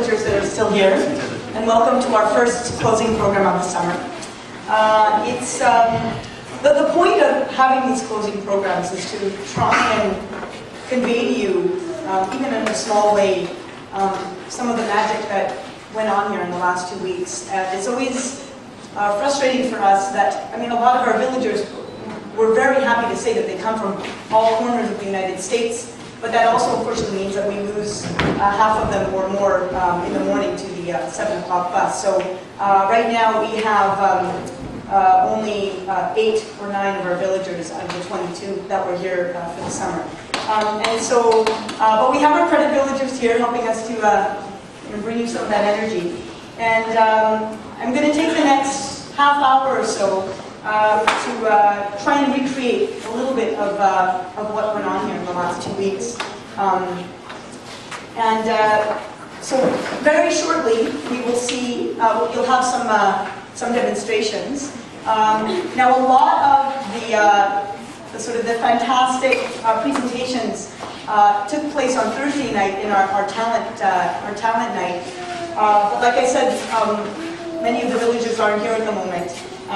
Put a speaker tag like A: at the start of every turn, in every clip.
A: villagers that are still here, and welcome to our first closing program of the summer. The point of having these closing programs is to try and convey to you, even in a small way, some of the magic that went on here in the last 2 weeks. It's always frustrating for us that, a lot of our villagers were very happy to say that they come from all corners of the United States, but that also unfortunately means that we lose half of them or more in the morning to the 7 o'clock bus. So right now we have only 8 or 9 of our villagers out of the 22 that were here for the summer. But we have our credit villagers here helping us to bring you some of that energy. And I'm going to take the next half hour or so to try and recreate a little bit of what went on here in the last 2 weeks. So very shortly we will see, you'll have some demonstrations. Now a lot of the fantastic presentations took place on Thursday night in our talent night. But like I said, many of the villagers aren't here at the moment,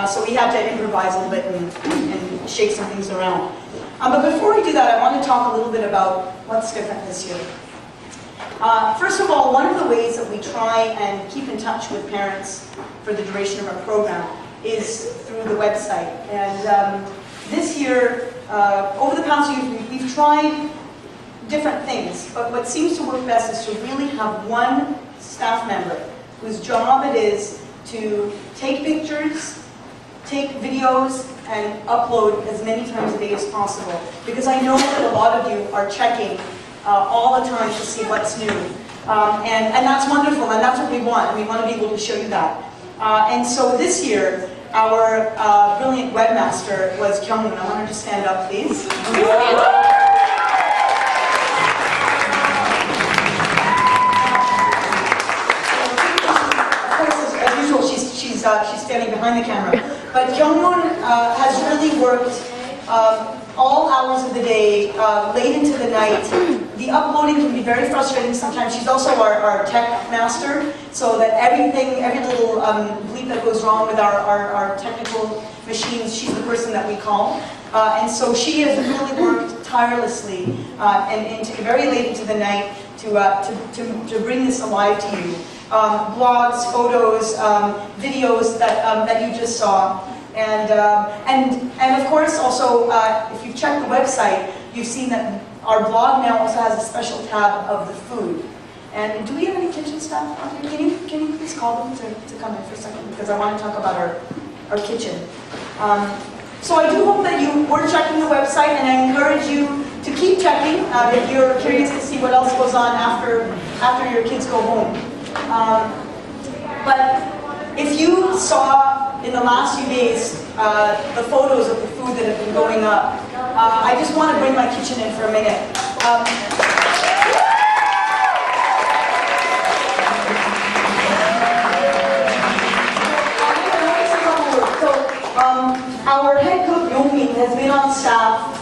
A: so we had to improvise a little bit and shake some things around. But before we do that, I want to talk a little bit about what's different this year. First of all, one of the ways that we try and keep in touch with parents for the duration of our program is through the website. And this year, over the past years, we've tried different things, but what seems to work best is to really have one staff member whose job it is to take pictures, take videos, and upload as many times a day as possible. Because I know that a lot of you are checking all the time to see what's new. And that's wonderful, and that's what we want, and we want to be able to show you that. And so this year, our brilliant webmaster was Kyung-Moon. I want her to stand up, please. She's standing behind the camera. But Kyung-Moon has really worked all hours of the day, late into the night. The uploading can be very frustrating sometimes. She's also our tech master, so that every little bleep that goes wrong with our technical machines, she's the person that we call. And so she has really worked tirelessly and very late into the night to bring this alive to you. Blogs, photos, videos that you just saw, and of course also if you've checked the website, you've seen that our blog now also has a special tab of the food. And do we have any kitchen staff out here? Can you please call them to come in for a second, because I want to talk about our kitchen. So I do hope that you were checking the website, and I encourage you to keep checking if you're curious to see what else goes on after your kids go home. But if you saw in the last few days the photos of the food that have been going up, I just want to bring my kitchen in for a minute. Our head cook, Yong-min, has been on staff.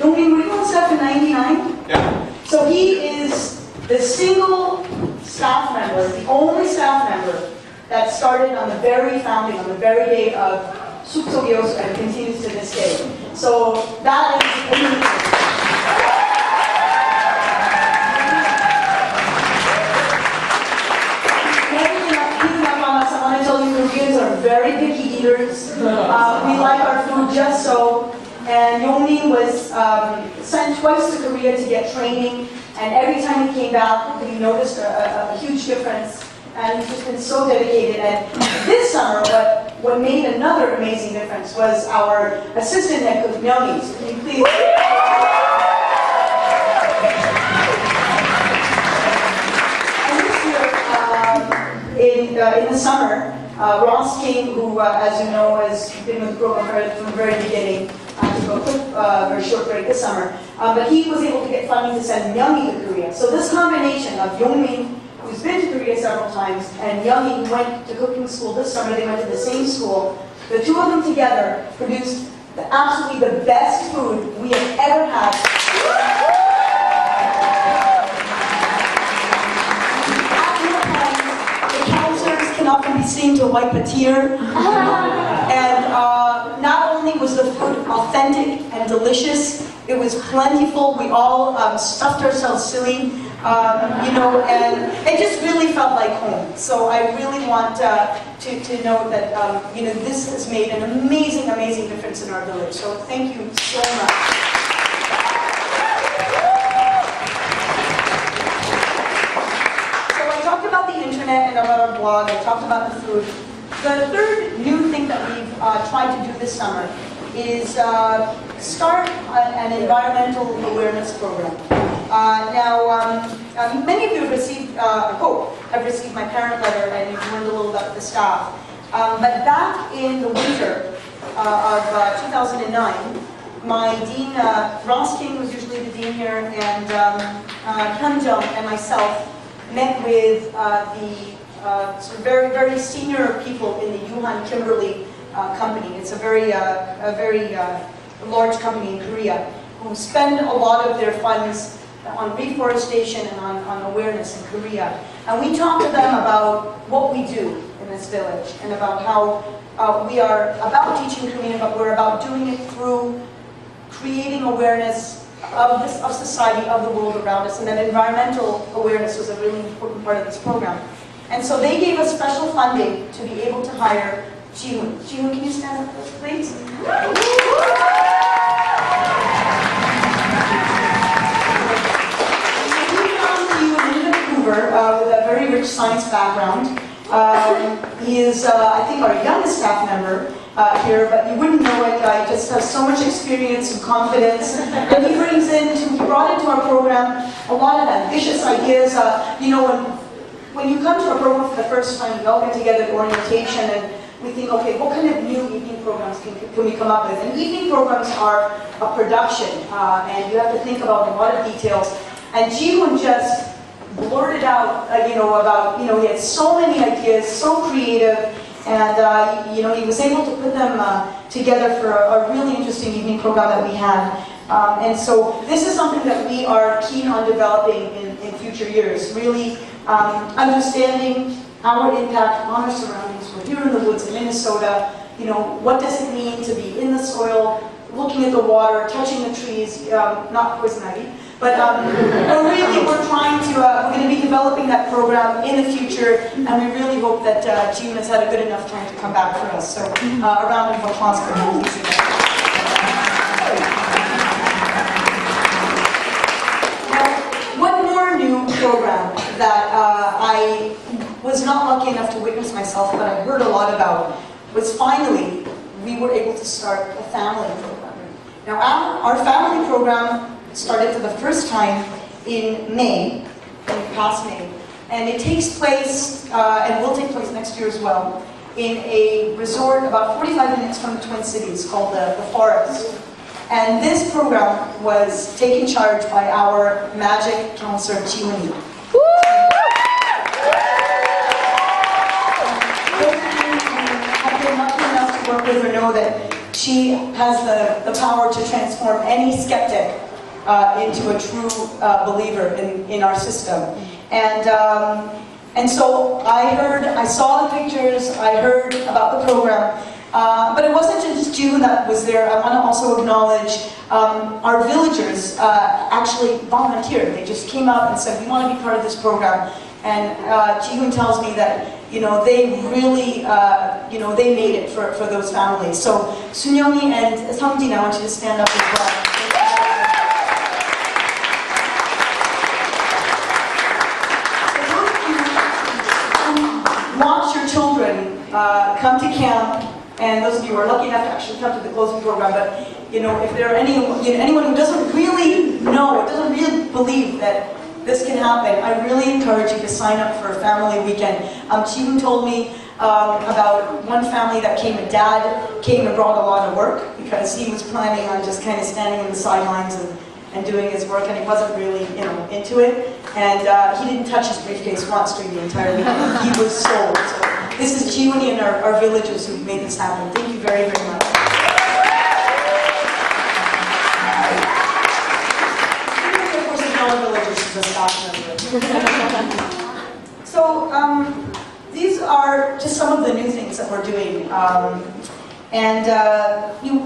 A: Yong-min, were you on staff in '99?
B: Yeah.
A: So he is the single staff member, the only staff member that started on the very founding, on the very day of Sukso Gyosu, and continues to this day. So that is amazing. I want to tell you, Koreans are very picky eaters. We like our food just so. And Yong-min was sent twice to Korea to get training. And every time he came back, we noticed a huge difference. And he's just been so dedicated. And this summer, what made another amazing difference was our assistant head cook, Myung-hee. So can you please... And this year, in the summer, Ross King, who, as you know, has been with the program from the very beginning, took a quick, very short break this summer. But he was able to get funding to send Myung-hee to Korea. So this combination of Yong-min, who's been to Korea several times, and Myung-hee, who went to cooking school this summer, they went to the same school. The two of them together produced absolutely the best food we have ever had. can't seem to wipe a tear. And not only was the food authentic and delicious, it was plentiful. We all stuffed ourselves silly, and it just really felt like home. So I really want to note that, this has made an amazing, amazing difference in our village. So thank you so much. About the internet and about our blog, I talked about the food. The third new thing that we've tried to do this summer is start an environmental awareness program. Many of you have received, I hope, have received my parent letter and you've learned a little about the staff. But back in the winter of 2009, my dean, Ross King was usually the dean here, and Hyun Jung and myself met with the very, very senior people in the Yuhan Kimberly company. It's a very large company in Korea who spend a lot of their funds on reforestation and on awareness in Korea. And we talked to them about what we do in this village and about how we are about teaching Korean, but we're about doing it through creating awareness of society, of the world around us, and that environmental awareness was a really important part of this program. And so they gave us special funding to be able to hire Ji-hoon. Ji-hoon, can you stand up, please? We found Ji-hoon in Vancouver with a very rich science background. He is, I think, our youngest staff member here, but you wouldn't know it. He just has so much experience and confidence. And he brought into our program a lot of ambitious ideas. When you come to our program for the first time, we all get together at orientation and we think, okay, what kind of new evening programs can we come up with? And evening programs are a production, and you have to think about a lot of details. And Ji-hoon just blurted out, he had so many ideas, so creative, and he was able to put them together for a really interesting evening program that we had. And so this is something that we are keen on developing in future years, really understanding our impact on our surroundings. We're here in the woods in Minnesota. What does it mean to be in the soil, looking at the water, touching the trees, not poison ivy, but really we're going to be developing that program in the future, and we really hope that Ji-hoon has had a good enough time to come back for us. So a round of applause for him. Now, one more new program that I was not lucky enough to witness myself, but I heard a lot about, was finally we were able to start a family program. Now our family program started for the first time in May, past May, and it takes place, and will take place next year as well, in a resort about 45 minutes from the Twin Cities called the Forest. And this program was taken charge by our magic counselor, Ji-hoon. I've been lucky enough to work with her, know that she has the power to transform any skeptic into a true believer in our system. And so I saw the pictures, I heard about the program, but it wasn't just Ji-hoon that was there. I want to also acknowledge our villagers actually volunteered. They just came out and said, we want to be part of this program. And Ji-hoon tells me that they really they made it for those families. So Sunyomi and Seongjin, I want you to stand up as well. Watch your children come to camp, and those of you who are lucky enough to actually come to the closing program, but if there are anyone who doesn't really know, or doesn't really believe that this can happen, I really encourage you to sign up for a family weekend. Ji-hoon told me about one family that came, a dad came and brought a lot of work because he was planning on just kind of standing in the sidelines and doing his work, and he wasn't really into it. And he didn't touch his briefcase once during the entire weekend. He was sold. So this is Ji-hoon and our villagers who made this happen. Thank you very, very much. Of course, all villagers is a staff member. So these are just some of the new things that we're doing.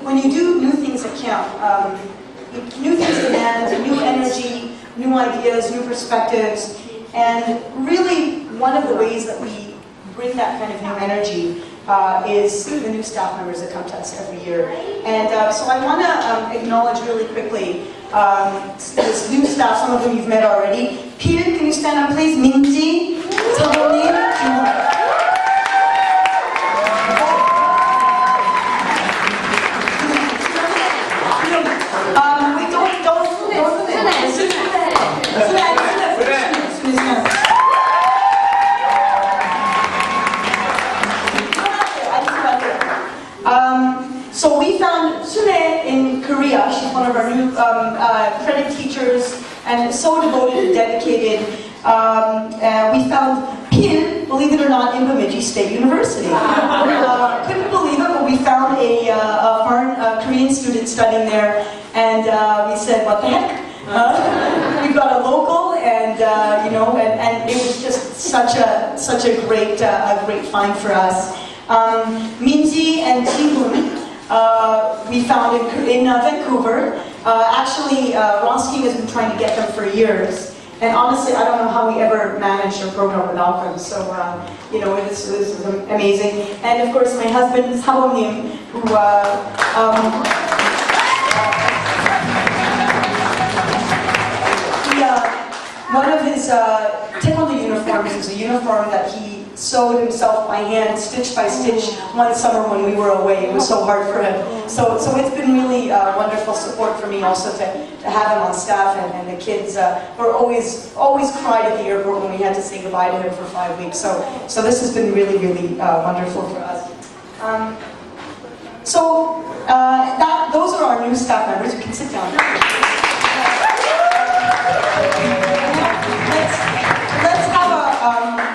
A: When you do new things that count, new things demand new energy, new ideas, new perspectives, and really one of the ways that we bring that kind of new energy is the new staff members that come to us every year. And so I want to acknowledge really quickly this new staff, some of them you've met already. Pil, can you stand up please? Minji, Tabonim, Kim. So we found Sune in Korea. She's one of our new credit teachers and so devoted and dedicated. We found Pil, believe it or not, in Bemidji State University. Couldn't believe it, but we found a foreign Korean student studying there, and we said, what the heck? We got a local, and and it was just such a great find for us. Minji and Ji-hoon, we found in Vancouver. Actually, Ronsky has been trying to get them for years. And honestly, I don't know how we ever managed our program without them. So, it was amazing. And of course, my husband, Sabonim, who, one of his taekwondo uniforms is a uniform that he sewed himself by hand, stitch by stitch, one summer when we were away. It was so hard for him. So it's been really wonderful support for me also to have him on staff, and the kids were always cried at the airport when we had to say goodbye to him for 5 weeks. So this has been really, really wonderful for us. Those are our new staff members. You can sit down.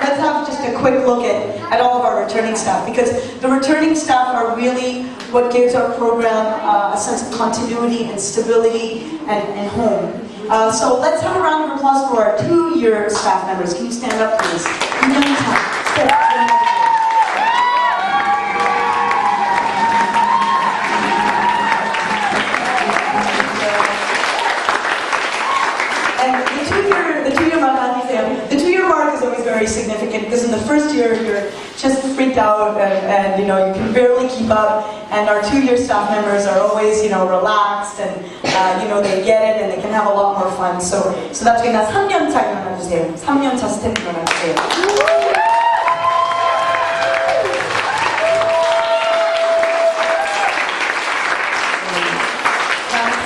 A: Let's have just a quick look at all of our returning staff, because the returning staff are really what gives our program a sense of continuity and stability and home. So let's have a round of applause for our 2-year staff members. Can you stand up, please? The two-year mark is always very significant, because in the first year you're just freaked out and you can barely keep up, and our 2-year staff members are always relaxed and they get it and they can have a lot more fun. So that's good. 나 3년차 일어나주세요. 3년차 스태프 일어나주세요.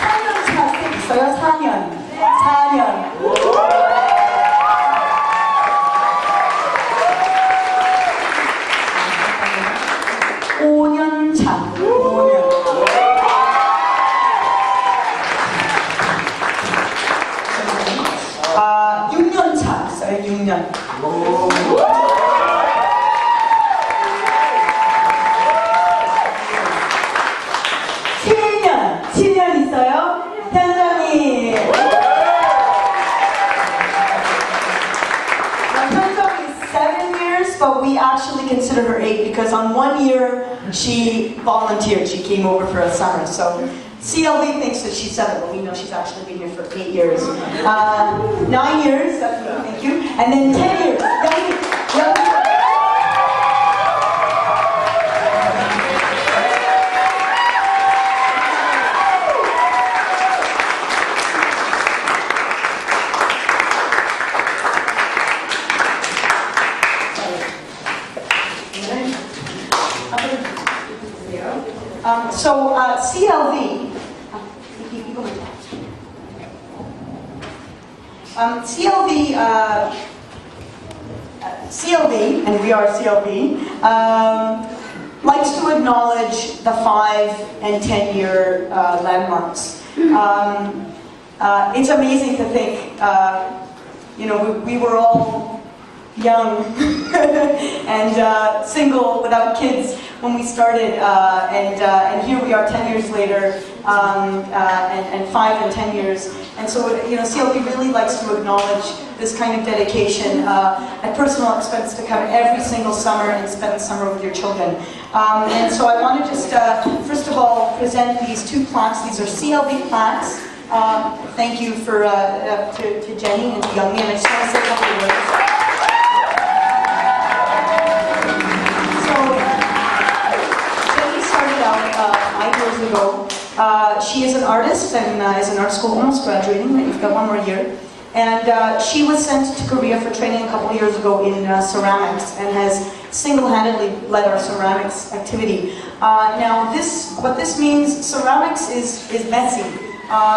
A: 4년차 스태프 있어요? 4년. 5년 차. 6년 차 있어요. 6년. 7년 있어요. 현정이. 현정이 is 7 years, but we actually consider her 8 because on 1 year she volunteered. She came over for a summer. So CLV thinks that she's 7, but we know she's actually been here for 8 years. 9 years, thank you. And then 10 years. CLV, CLV, and we are CLV, likes to acknowledge the 5 and 10-year landmarks. It's amazing to think, we were all young and single without kids when we started, and here we are 10 years later, and 5 and 10 years. And so, CLP really likes to acknowledge this kind of dedication at personal expense to come every single summer and spend the summer with your children. And so I want to just, first of all, present these 2 plaques. These are CLP plaques. Thank you for to Jenny and to Youngmi, and I just want to say a couple of words. Ago. She is an artist and is in art school, almost graduating, right? You've got 1 more year. And she was sent to Korea for training a couple of years ago in ceramics and has single-handedly led our ceramics activity. Now, what this means, ceramics is messy.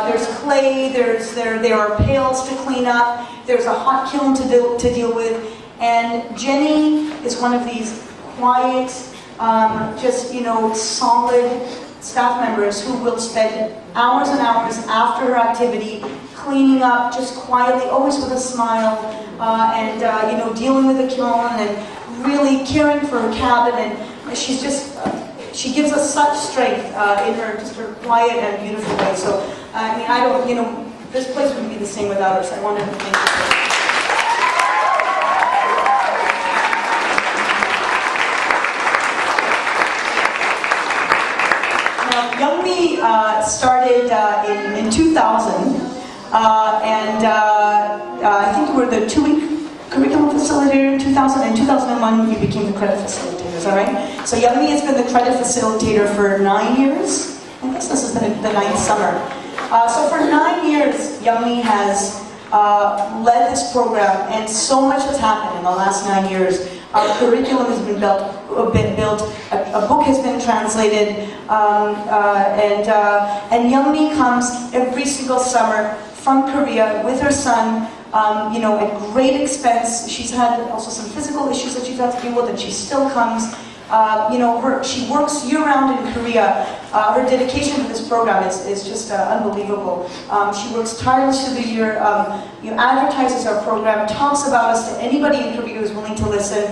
A: There's clay, there are pails to clean up, there's a hot kiln to deal with, and Jenny is one of these quiet, just, solid staff members who will spend hours and hours after her activity cleaning up just quietly, always with a smile, and dealing with the kiln and really caring for her cabin. And she's just, she gives us such strength in her quiet and beautiful way. So, this place wouldn't be the same without her, so I wanted to thank you. Youngmi started in 2000, and I think you were the 2-week curriculum facilitator in 2000. In 2001, you became the credit facilitator, is that right? So Youngmi has been the credit facilitator for 9 years. I guess this is the 9th summer. So for 9 years, Youngmi has led this program, and so much has happened in the last 9 years. Our curriculum has been built, a book has been translated, and Youngmi comes every single summer from Korea with her son, at great expense. She's had also some physical issues that she's had to deal with, and she still comes. She works year-round in Korea. Her dedication to this program is just unbelievable. She works tirelessly through the year, advertises our program, talks about us to anybody in Korea who's willing to listen.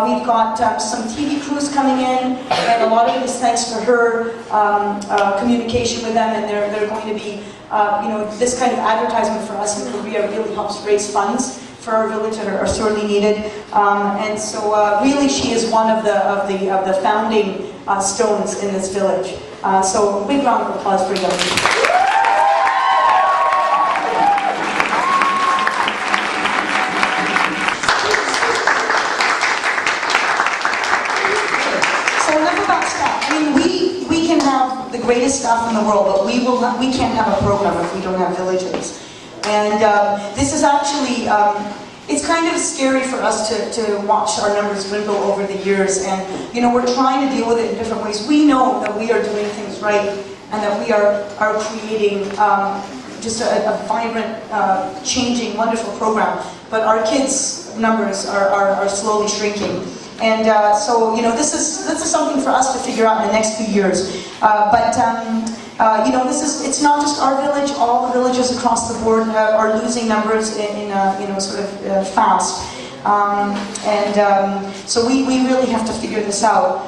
A: We've got some TV crews coming in, and a lot of it is thanks to her communication with them, and they're going to be, this kind of advertisement for us in Korea really helps raise funds for our village that are sorely needed, and so really she is one of the founding stones in this village. So a big round of applause for Youngmi. So enough about staff. I mean, we can have the greatest staff in the world, but we can't have a program if we don't have villages. And this is actually, it's kind of scary for us to watch our numbers dwindle over the years, and we're trying to deal with it in different ways. We know that we are doing things right, and that we are creating just a vibrant, changing, wonderful program, but our kids' numbers are slowly shrinking. And so, this is something for us to figure out in the next few years. It's not just our village, all the villages across the board are losing numbers in fast. So we really have to figure this out.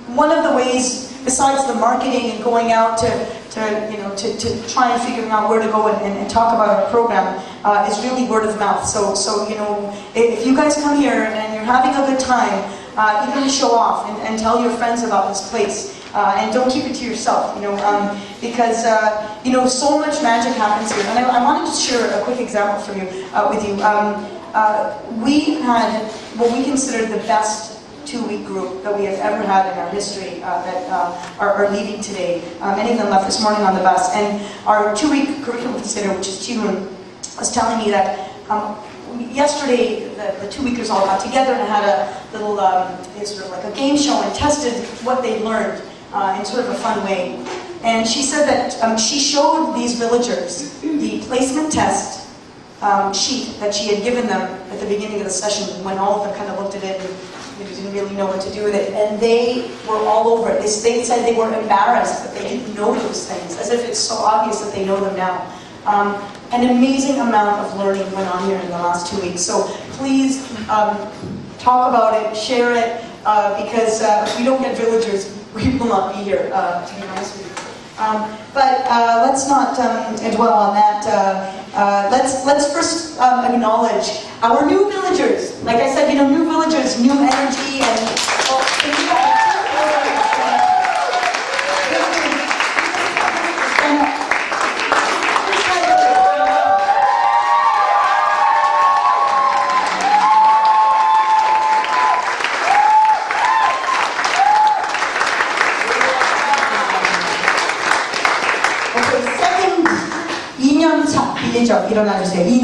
A: One of the ways, besides the marketing and going out to try and figure out where to go and talk about our program, is really word of mouth. So if you guys come here and you're having a good time, you can show off and tell your friends about this place. And don't keep it to yourself, because so much magic happens here. And I wanted to share a quick example with you. We had what we considered the best 2-week group that we have ever had in our history that are leaving today. Many of them left this morning on the bus. And our 2-week curriculum facilitator, which is Jihoon, was telling me that yesterday the 2-weekers all got together and had a little sort of like a game show and tested what they learned in sort of a fun way. And she said that she showed these villagers the placement test sheet that she had given them at the beginning of the session, when all of them kind of looked at it and didn't really know what to do with it. And they were all over it. They said they were embarrassed that they didn't know those things, as if it's so obvious that they know them now. An amazing amount of learning went on here in the last 2 weeks. So please talk about it, share it, because if we don't get villagers, we will not be here, to be honest with you. But let's not dwell on that. Let's first acknowledge our new villagers. Like I said, new villagers, new energy, and 일어나주세요. 2년.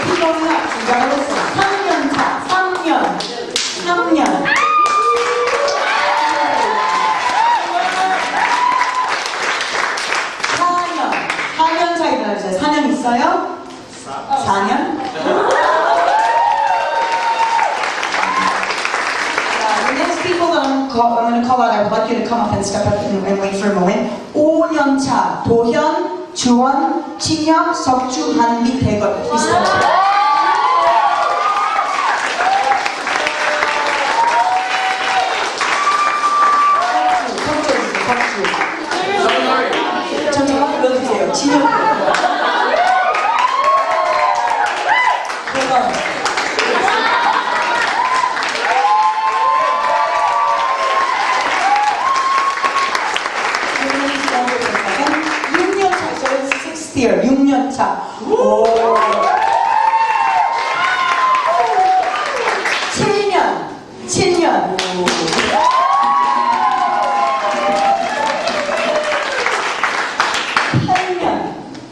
A: 피곤해. 긴장을 했어요. 3년 차. 3년. 4년 차 일어나주세요. 4년 있어요? 4년? I'm going to call out. I would like you to come up and step up and wait for a moment. 5년차 도현, 주원, 친혁, 석주, 한미, 대건. 저 정확히 넣어주세요. 친혁. 대건. 6년차. 7년.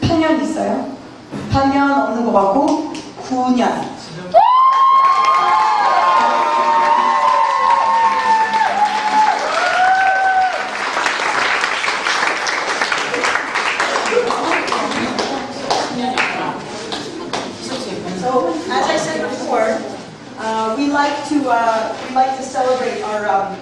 A: 8년 있어요? 8년 없는 것 같고 9년. As I said before, we like to celebrate our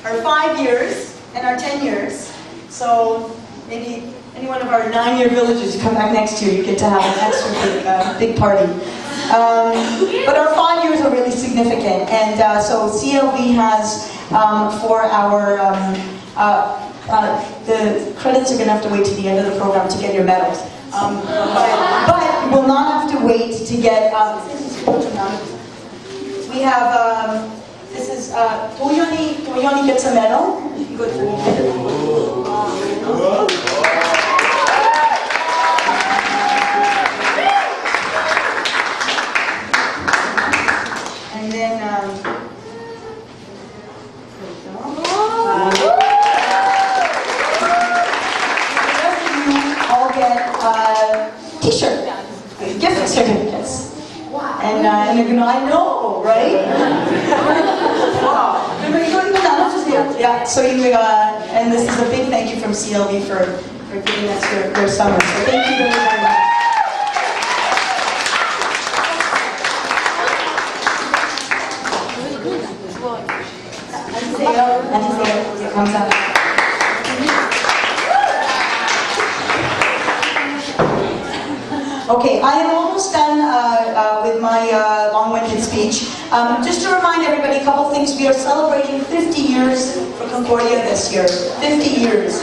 A: 5 years and our 10 years. So maybe any one of our 9-year villagers come back next year, you get to have an extra big party. But our 5 years are really significant, and so CLB has for our the credits are going to have to wait to the end of the program to get your medals. But you will not have to wait to get. We have. This is 도현이 gets a medal. And then. T-shirt, gift certificates. And I know, right? Wow. Yeah, so and this is a big thank you from CLB for giving us your summer. So thank you very, very much. 안녕하세요. 감사합니다. Okay, I am almost done with my long-winded speech. Just to remind everybody a couple things. We are celebrating 50 years for Concordia this year. 50 years.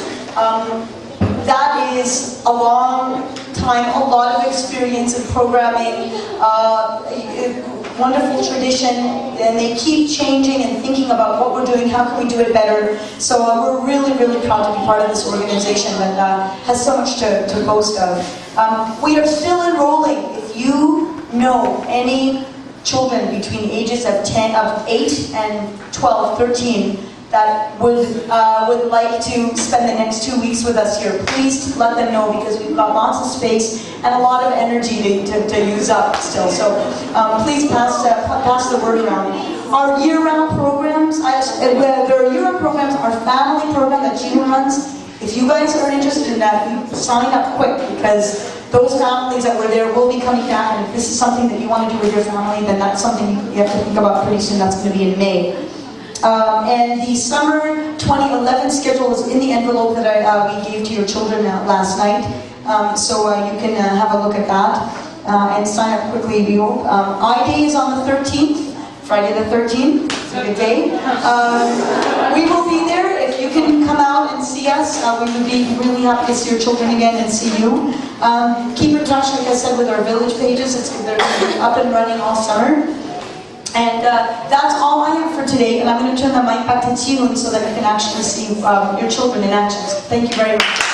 A: That is a long time, a lot of experience in programming, wonderful tradition, and they keep changing and thinking about what we're doing, how can we do it better. So we're really, really proud to be part of this organization that has so much to boast of. We are still enrolling. If you know any children between ages of 8 and 12, 13, that would like to spend the next 2 weeks with us here, please let them know, because we've got lots of space and a lot of energy to use up still. So please pass the word around. Our year-round programs, there are year-round programs, our family program that Jean runs. If you guys are interested in that, you sign up quick, because those families that were there will be coming back, and if this is something that you want to do with your family, then that's something you have to think about pretty soon. That's going to be in May. And the summer 2011 schedule is in the envelope that we gave to your children last night, so you can have a look at that. and sign up quickly. We hope. I-Day is on the 13th, Friday the 13th. It's a good day. We will be there. If you can come out and see us, we would be really happy to see your children again and see you. Keep in touch, like I said, with our village pages. They're up and running all summer. And that's all I have for today. And I'm going to turn the mic back to Tune so that you can actually see your children in action. Thank you very much.